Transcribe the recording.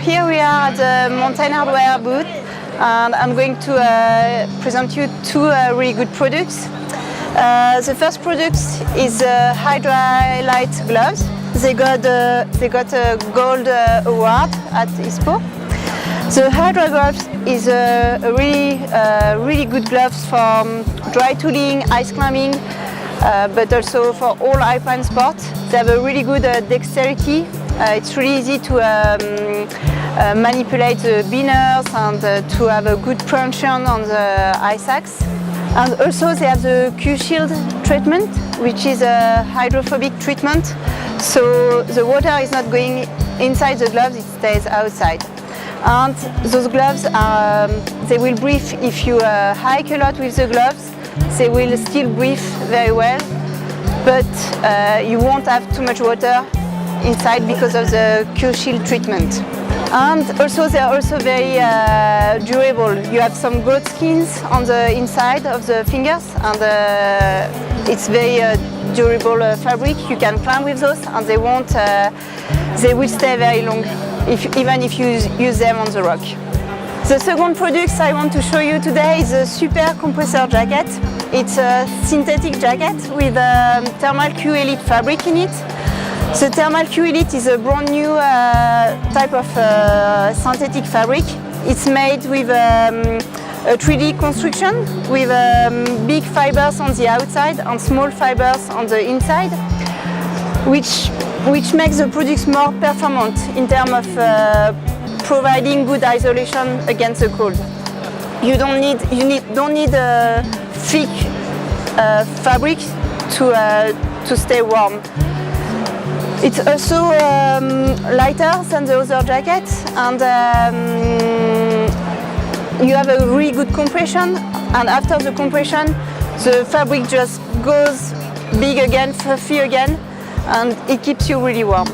Here we are at the Mountain Hardware booth, and I'm going to present you two really good products. The first product is Hydra Lite gloves. They got a gold award at ISPO. The Hydra gloves is a really good gloves for dry tooling, ice climbing, but also for all alpine sports. They have a really good dexterity. It's really easy to manipulate the binners and to have a good prehension on the ice axe. And also they have the Q-Shield treatment, which is a hydrophobic treatment. So the water is not going inside the gloves, it stays outside. And those gloves, they will breathe if you hike a lot with the gloves. They will still breathe very well, but you won't have too much water inside because of the Q-Shield treatment. And also they are also very durable. You have some goat skins on the inside of the fingers, and it's very durable fabric. You can climb with those, and they will stay very long, even if you use them on the rock. The second product I want to show you today is a super compressor jacket. It's a synthetic jacket with thermal Q Elite fabric in it. The thermal Q Elite is a brand new type of synthetic fabric. It's made with a 3D construction with big fibers on the outside and small fibers on the inside, which makes the products more performant in terms of providing good isolation against the cold. You don't need a thick fabric to stay warm. It's also lighter than the other jackets, and you have a really good compression, and after the compression the fabric just goes big again, fluffy again, and it keeps you really warm.